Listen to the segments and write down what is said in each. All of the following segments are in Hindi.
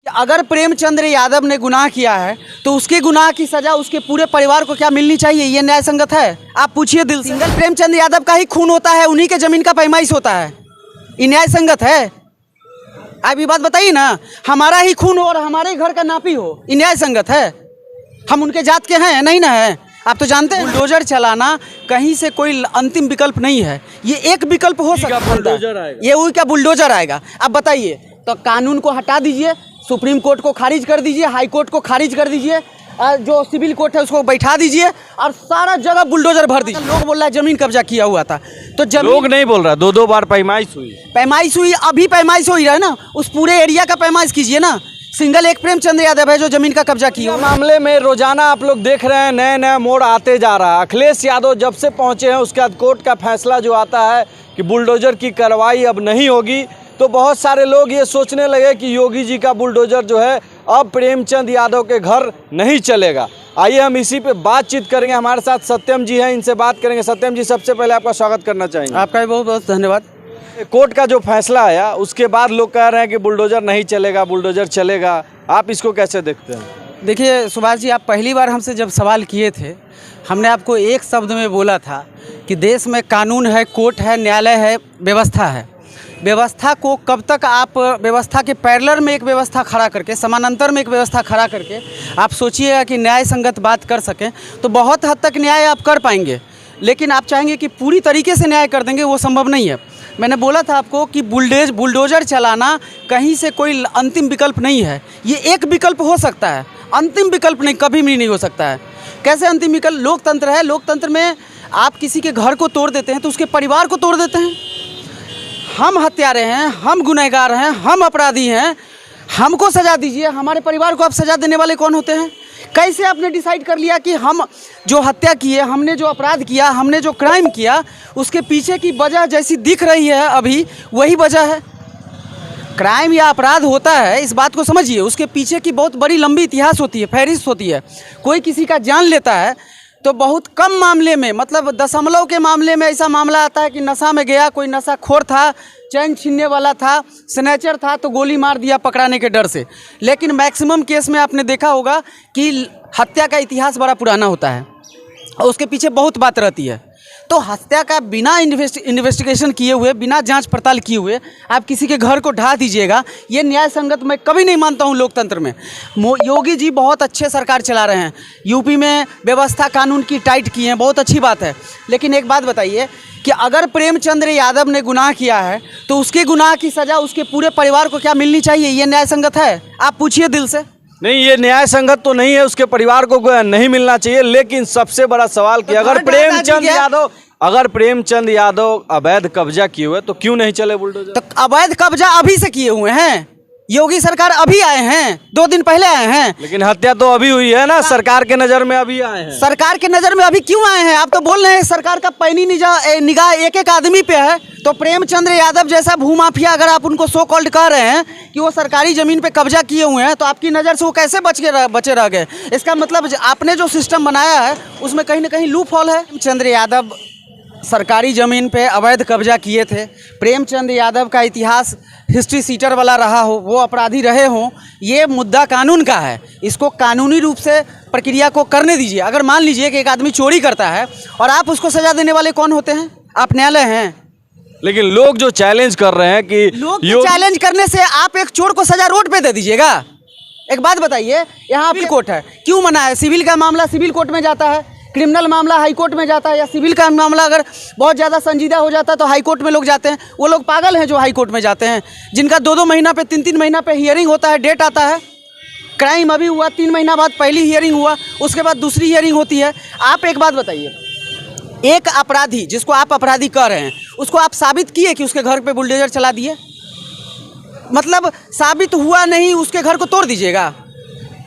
अगर प्रेमचंद्र यादव ने गुनाह किया है तो उसके गुनाह की सजा उसके पूरे परिवार को क्या मिलनी चाहिए? ये न्याय संगत है? आप पूछिए दिल से। सिंगल प्रेमचंद्र यादव का ही खून होता है, उन्हीं के जमीन का पैमाइश होता है। ये न्याय संगत है? आप ये बात बताइए ना, हमारा ही खून हो और हमारे घर का नापी हो, ये न्याय संगत है? हम उनके जात के हैं नहीं ना है? आप तो जानते हैं बुलडोजर चलाना कहीं से कोई अंतिम विकल्प नहीं है, ये एक विकल्प हो सकता है। ये वही का बुलडोजर आएगा। अब बताइए, तो कानून को हटा दीजिए, सुप्रीम कोर्ट को खारिज कर दीजिए, हाई कोर्ट को खारिज कर दीजिए, जो सिविल कोर्ट है उसको बैठा दीजिए और सारा जगह बुलडोजर भर दीजिए। लोग बोल रहा है जमीन कब्जा किया हुआ था, तो जमीन लोग नहीं बोल रहा, दो बार पैमाइश हुई, अभी पैमाइश हो ही रहा है ना, उस पूरे एरिया का पैमाइश कीजिए ना। सिंगल एक प्रेमचंद्र यादव है जो जमीन का कब्जा किया। मामले में रोजाना आप लोग देख रहे हैं नए नए मोड़ आते जा रहा है। अखिलेश यादव जब से पहुंचे हैं उसके बाद कोर्ट का फैसला जो आता है कि बुलडोजर की कार्रवाई अब नहीं होगी, तो बहुत सारे लोग ये सोचने लगे कि योगी जी का बुलडोजर जो है अब प्रेमचंद यादव के घर नहीं चलेगा। आइए हम इसी पे बातचीत करेंगे। हमारे साथ सत्यम जी हैं, इनसे बात करेंगे। सत्यम जी, सबसे पहले आपका स्वागत करना चाहेंगे। आपका भी बहुत बहुत धन्यवाद। कोर्ट का जो फैसला आया उसके बाद लोग कह रहे हैं कि बुलडोजर नहीं चलेगा, बुलडोजर चलेगा। आप इसको कैसे देखते हैं? देखिए सुभाष जी, आप पहली बार हमसे जब सवाल किए थे, हमने आपको एक शब्द में बोला था कि देश में कानून है, कोर्ट है, न्यायालय है, व्यवस्था है। व्यवस्था को कब तक आप व्यवस्था के पैरेलल में एक व्यवस्था खड़ा करके, समानांतर में एक व्यवस्था खड़ा करके आप सोचिएगा कि न्याय संगत बात कर सकें, तो बहुत हद तक न्याय आप कर पाएंगे। लेकिन आप चाहेंगे कि पूरी तरीके से न्याय कर देंगे, वो संभव नहीं है। मैंने बोला था आपको कि बुलडोजर चलाना कहीं से कोई अंतिम विकल्प नहीं है, ये एक विकल्प हो सकता है, अंतिम विकल्प नहीं, कभी भी नहीं हो सकता है। कैसे अंतिम विकल्प? लोकतंत्र है, लोकतंत्र में आप किसी के घर को तोड़ देते हैं तो उसके परिवार को तोड़ देते हैं। हम हत्यारे हैं, हम गुनहगार हैं, हम अपराधी हैं, हमको सज़ा दीजिए, हमारे परिवार को आप सज़ा देने वाले कौन होते हैं? कैसे आपने डिसाइड कर लिया कि हम जो हत्या किए, हमने जो अपराध किया, हमने जो क्राइम किया, उसके पीछे की वजह जैसी दिख रही है अभी वही वजह है? क्राइम या अपराध होता है, इस बात को समझिए, उसके पीछे की बहुत बड़ी लंबी इतिहास होती है, फहरिस्त होती है। कोई किसी का जान लेता है तो बहुत कम मामले में, मतलब दशमलव के मामले में ऐसा मामला आता है कि नशा में गया, कोई नशाखोर था, चैन छीनने वाला था, स्नैचर था, तो गोली मार दिया पकड़ाने के डर से। लेकिन मैक्सिमम केस में आपने देखा होगा कि हत्या का इतिहास बड़ा पुराना होता है और उसके पीछे बहुत बात रहती है। तो हत्या का बिना इन्वेस्टिगेशन किए हुए, बिना जांच पड़ताल किए हुए आप किसी के घर को ढा दीजिएगा, ये न्याय संगत मैं कभी नहीं मानता हूँ लोकतंत्र में। योगी जी बहुत अच्छे सरकार चला रहे हैं, यूपी में व्यवस्था कानून की टाइट की हैं, बहुत अच्छी बात है। लेकिन एक बात बताइए कि अगर प्रेमचंद्र यादव ने गुनाह किया है तो उसके गुनाह की सज़ा उसके पूरे परिवार को क्या मिलनी चाहिए? ये न्याय संगत है? आप पूछिए दिल से। नहीं, ये न्याय संगत तो नहीं है, उसके परिवार को नहीं मिलना चाहिए। लेकिन सबसे बड़ा सवाल कि अगर प्रेमचंद यादव अवैध कब्जा किए हुए तो क्यों नहीं चले बुलडोजर? तो अवैध कब्जा अभी से किए हुए हैं, योगी सरकार अभी आए हैं, 2 दिन पहले आए हैं। लेकिन हत्या तो अभी हुई है ना, सरकार के नज़र में अभी आए हैं। सरकार के नज़र में अभी क्यों आए हैं? आप तो बोल रहे हैं सरकार का पैनी निगाह एक एक आदमी पे है। तो प्रेमचंद्र यादव जैसा भूमाफिया अगर आप उनको सो कॉल्ड कह रहे हैं कि वो सरकारी ज़मीन पे कब्जा किए हुए हैं, तो आपकी नज़र से वो कैसे बचे रह गए? इसका मतलब आपने जो सिस्टम बनाया है उसमें कहीं ना कहीं लूप होल है। प्रेमचंद्र यादव सरकारी ज़मीन पे अवैध कब्जा किए थे। प्रेमचंद यादव का इतिहास हिस्ट्री सीटर वाला रहा हो, वो अपराधी रहे हों, ये मुद्दा कानून का है। इसको कानूनी रूप से प्रक्रिया को करने दीजिए। अगर मान लीजिए कि एक आदमी चोरी करता है और आप उसको सज़ा देने वाले कौन होते हैं? आप न्यायालय हैं। लेकिन लोग जो चैलेंज कर रहे हैं कि चैलेंज करने से आप एक चोर को सज़ा रोड पे दे दीजिएगा? एक बात बताइए, यहाँ सिविल कोर्ट है, क्यों मना है? सिविल का मामला सिविल कोर्ट में जाता है, क्रिमिनल मामला हाई कोर्ट में जाता है, या सिविल का मामला अगर बहुत ज़्यादा संजीदा हो जाता है तो हाई कोर्ट में लोग जाते हैं। वो लोग पागल हैं जो हाई कोर्ट में जाते हैं, जिनका 2-2 महीना पे, 3-3 महीना पे हियरिंग होता है, डेट आता है। क्राइम अभी हुआ, 3 महीना बाद पहली हियरिंग हुआ, उसके बाद दूसरी हियरिंग होती है। आप एक बात बताइए, एक अपराधी जिसको आप अपराधी कह रहे हैं उसको आप साबित किए कि उसके घर पे बुलडोजर चला दिए? मतलब साबित हुआ नहीं, उसके घर को तोड़ दीजिएगा?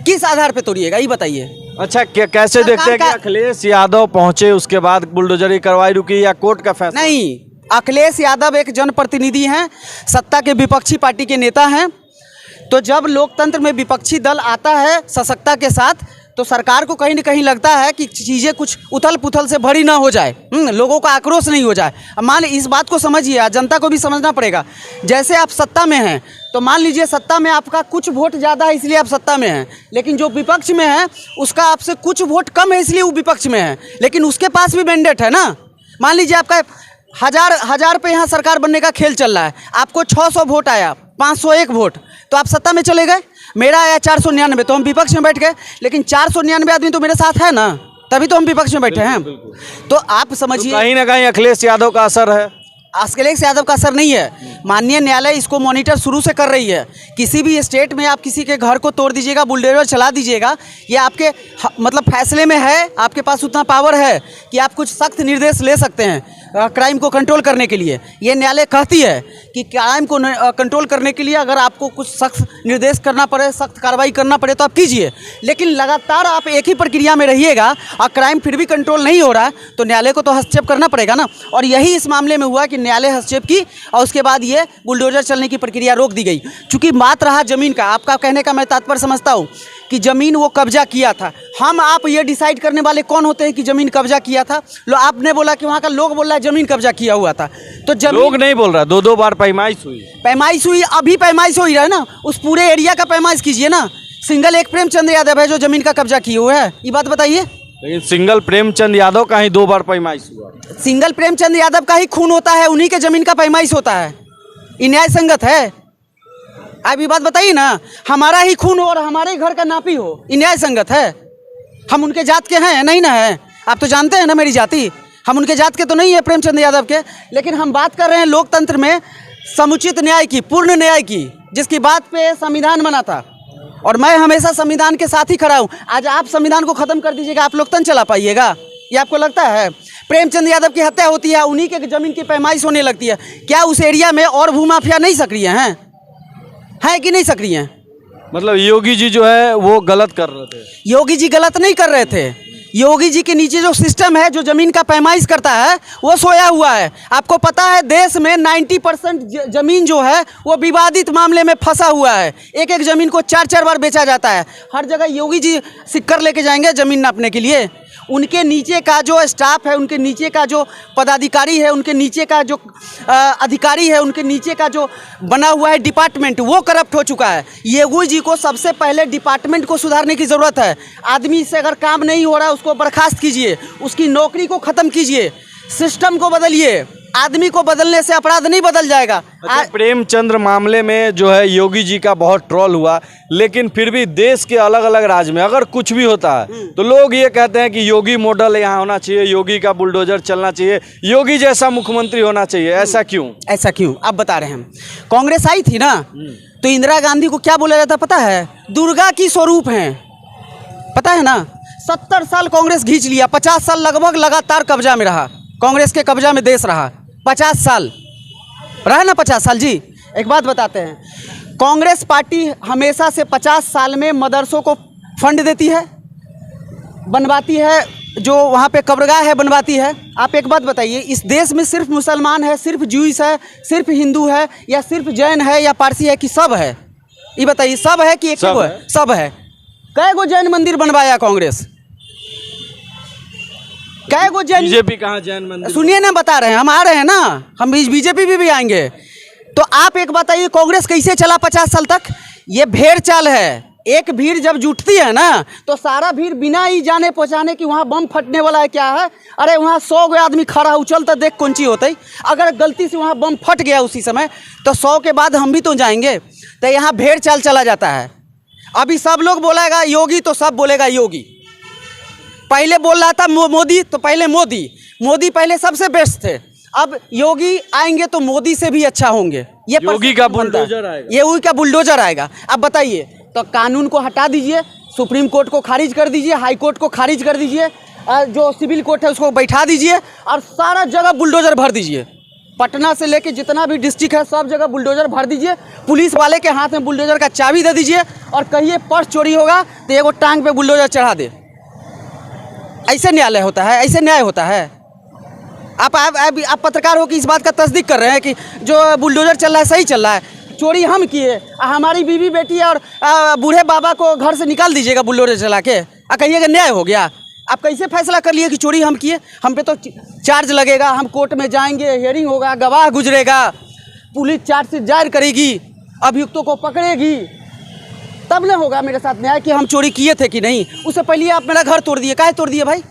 किस आधार पे तोड़िएगा ये बताइए। अच्छा, कैसे देखते हैं कि अखिलेश यादव पहुंचे उसके बाद बुलडोजर की कार्रवाई रुकी या कोर्ट का फैसला? नहीं, अखिलेश यादव एक जनप्रतिनिधि हैं, सत्ता के विपक्षी पार्टी के नेता हैं। तो जब लोकतंत्र में विपक्षी दल आता है सशक्ता के साथ तो सरकार को कहीं ना कहीं लगता है कि चीज़ें कुछ उथल पुथल से भरी ना हो जाए, लोगों का आक्रोश नहीं हो जाए। अब मान इस बात को समझिए, जनता को भी समझना पड़ेगा। जैसे आप सत्ता में हैं तो मान लीजिए सत्ता में आपका कुछ वोट ज़्यादा है इसलिए आप सत्ता में हैं, लेकिन जो विपक्ष में है उसका आपसे कुछ वोट कम है इसलिए वो विपक्ष में है, लेकिन उसके पास भी मैंडेट है ना। मान लीजिए आपका हजार पे यहाँ सरकार बनने का खेल चल रहा है, आपको 600 वोट आया, 501 वोट, तो आप सत्ता में चले गए। मेरा आया 499, तो हम विपक्ष में बैठ गए, लेकिन 499 आदमी तो मेरे साथ है ना, तभी तो हम विपक्ष में बैठे हैं। तो आप समझिए, कहीं ना कहीं अखिलेश यादव का असर है। अखिलेश यादव का असर नहीं है, माननीय न्यायालय इसको मॉनिटर शुरू से कर रही है। किसी भी स्टेट में आप किसी के घर को तोड़ दीजिएगा, बुलडोजर चला दीजिएगा, ये आपके मतलब फैसले में है, आपके पास उतना पावर है कि आप कुछ सख्त निर्देश ले सकते हैं क्राइम को कंट्रोल करने के लिए। ये न्यायालय कहती है कि क्राइम को कंट्रोल करने के लिए अगर आपको कुछ सख्त निर्देश करना पड़े, सख्त कार्रवाई करना पड़े तो आप कीजिए, लेकिन लगातार आप एक ही प्रक्रिया में रहिएगा और क्राइम फिर भी कंट्रोल नहीं हो रहा है तो न्यायालय को तो हस्तक्षेप करना पड़ेगा ना। और यही इस मामले में हुआ कि न्यायालय हस्तक्षेप की और उसके बाद ये बुलडोजर चलने की प्रक्रिया रोक दी गई। चूंकि बात रहा जमीन का, आपका कहने का मैं तात्पर्य समझता हूँ कि जमीन वो कब्जा किया था। हम आप ये डिसाइड करने वाले कौन होते हैं कि जमीन कब्जा किया था? लो आपने बोला कि वहाँ का लोग बोल रहा है जमीन कब्जा किया हुआ था, तो जमीन लोग नहीं बोल रहा, 2-2 बार पैमाइश हुई, अभी पैमाइश हो ही रहा है ना, उस पूरे एरिया का पैमाइश कीजिए ना। सिंगल एक प्रेमचंद यादव है जो जमीन का कब्जा किए हुए है, ये बात बताइए। लेकिन सिंगल प्रेमचंद यादव का ही 2 बार पैमाइश हुआ। सिंगल प्रेमचंद यादव का ही खून होता है, उन्हीं के जमीन का पैमाइश होता है, ये न्याय संगत है? आप ये बात बताइए ना, हमारा ही खून हो और हमारे ही घर का नापी हो, ये न्याय संगत है? हम उनके जात के हैं नहीं ना है? आप तो जानते हैं ना मेरी जाति, हम उनके जात के तो नहीं है प्रेमचंद यादव के। लेकिन हम बात कर रहे हैं लोकतंत्र में समुचित न्याय की, पूर्ण न्याय की, जिसकी बात पे संविधान बना था, और मैं हमेशा संविधान के साथ ही खड़ा हूँ। आज आप संविधान को ख़त्म कर दीजिएगा, आप लोकतंत्र चला पाइएगा? ये आपको लगता है? प्रेमचंद यादव की हत्या होती है, उन्हीं के ज़मीन की पैमाइश होने लगती है, क्या उस एरिया में और भूमाफिया नहीं सक्रिय हैं? है कि नहीं सक्रिय हैं? मतलब योगी जी जो है वो गलत कर रहे थे। योगी जी गलत नहीं कर रहे थे, योगी जी के नीचे जो सिस्टम है जो जमीन का पैमाइश करता है वो सोया हुआ है। आपको पता है देश में 90% जमीन जो है वो विवादित मामले में फंसा हुआ है। एक एक जमीन को 4-4 बार बेचा जाता है। हर जगह योगी जी सिक्कर लेके जाएंगे जमीन नापने के लिए। उनके नीचे का जो स्टाफ है, उनके नीचे का जो पदाधिकारी है, उनके नीचे का जो अधिकारी है, उनके नीचे का जो बना हुआ है डिपार्टमेंट, वो करप्ट हो चुका है। योगी जी को सबसे पहले डिपार्टमेंट को सुधारने की ज़रूरत है। आदमी से अगर काम नहीं हो रहा है उसको बर्खास्त कीजिए, उसकी नौकरी को ख़त्म कीजिए, सिस्टम को बदलिए। आदमी को बदलने से अपराध नहीं बदल जाएगा। प्रेमचंद्र मामले में जो है योगी जी का बहुत ट्रोल हुआ, लेकिन फिर भी देश के अलग अलग राज्य में अगर कुछ भी होता है तो लोग ये कहते हैं कि योगी मॉडल यहाँ होना चाहिए, योगी का बुलडोजर चलना चाहिए, योगी जैसा मुख्यमंत्री होना चाहिए। ऐसा क्यों? ऐसा क्यों आप बता रहे हैं? कांग्रेस आई थी ना, तो इंदिरा गांधी को क्या बोला जाता पता है? दुर्गा की स्वरूप हैं, पता है ना? 70 साल कांग्रेस घींच लिया, 50 साल लगभग लगातार कब्जा में रहा, कांग्रेस के कब्जा में देश रहा। 50 साल रहा ना, 50 साल जी। एक बात बताते हैं, कांग्रेस पार्टी हमेशा से 50 साल में मदरसों को फंड देती है, बनवाती है, जो वहाँ पे कब्रगाह है बनवाती है। आप एक बात बताइए, इस देश में सिर्फ मुसलमान है, सिर्फ ज्यूइश है, सिर्फ हिंदू है, या सिर्फ जैन है या पारसी है, कि सब है? ये बताइए, सब है कि एक है? सब है। कई गो जैन मंदिर बनवाया कांग्रेस? कई गो जैन? बीजेपी कहाँ जैन मंदिर? सुनिए ना, बता रहे हैं, हम आ रहे हैं ना, हम बीजेपी भी आएंगे। तो आप एक बताइए, कांग्रेस कैसे चला 50 साल तक? ये भेड़ चाल है। एक भीड़ जब जुटती है ना तो सारा भीड़ बिना ही जाने पहचाने कि वहाँ बम फटने वाला है क्या है, अरे वहाँ 100 गो आदमी खड़ा उछलता देख कौन ची होता है। अगर गलती से वहाँ बम फट गया उसी समय तो 100 के बाद हम भी तो जाएंगे। तो यहाँ भेड़ चाल चला जाता है। अभी सब लोग बोलेगा योगी तो सब बोलेगा योगी। पहले बोल रहा था मोदी, तो पहले मोदी पहले सबसे बेस्ट थे। अब योगी आएंगे तो मोदी से भी अच्छा होंगे। ये योगी का बुलडोजर आएगा, योगी का बुलडोजर आएगा। अब बताइए, तो कानून को हटा दीजिए, सुप्रीम कोर्ट को खारिज कर दीजिए, हाई कोर्ट को खारिज कर दीजिए, जो सिविल कोर्ट है उसको बैठा दीजिए और सारा जगह बुलडोजर भर दीजिए। पटना से लेके जितना भी डिस्ट्रिक्ट है सब जगह बुलडोजर भर दीजिए। पुलिस वाले के हाथ में बुलडोजर का चाबी दे दीजिए और कहिए पर्स चोरी होगा तो एगो टांग पे बुलडोजर चढ़ा दे। ऐसे न्यायालय होता है? ऐसे न्याय होता है? आप पत्रकार हो कि इस बात का तस्दीक कर रहे हैं कि जो बुलडोजर चल रहा है सही चल रहा है? चोरी हम किए, हमारी बीवी बेटी और बूढ़े बाबा को घर से निकाल दीजिएगा बुलडोजर चला के? कहिएगा न्याय हो गया। आप कैसे फैसला कर लिए कि चोरी हम किए? हम पे तो चार्ज लगेगा, हम कोर्ट में जाएंगे, हियरिंग होगा, गवाह गुजरेगा, पुलिस चार्जशीट जारी करेगी, अभियुक्तों को पकड़ेगी, तब ना होगा मेरे साथ न्याय कि हम चोरी किए थे कि नहीं। उससे पहले आप मेरा घर तोड़ दिए। काहे तोड़ दिए भाई?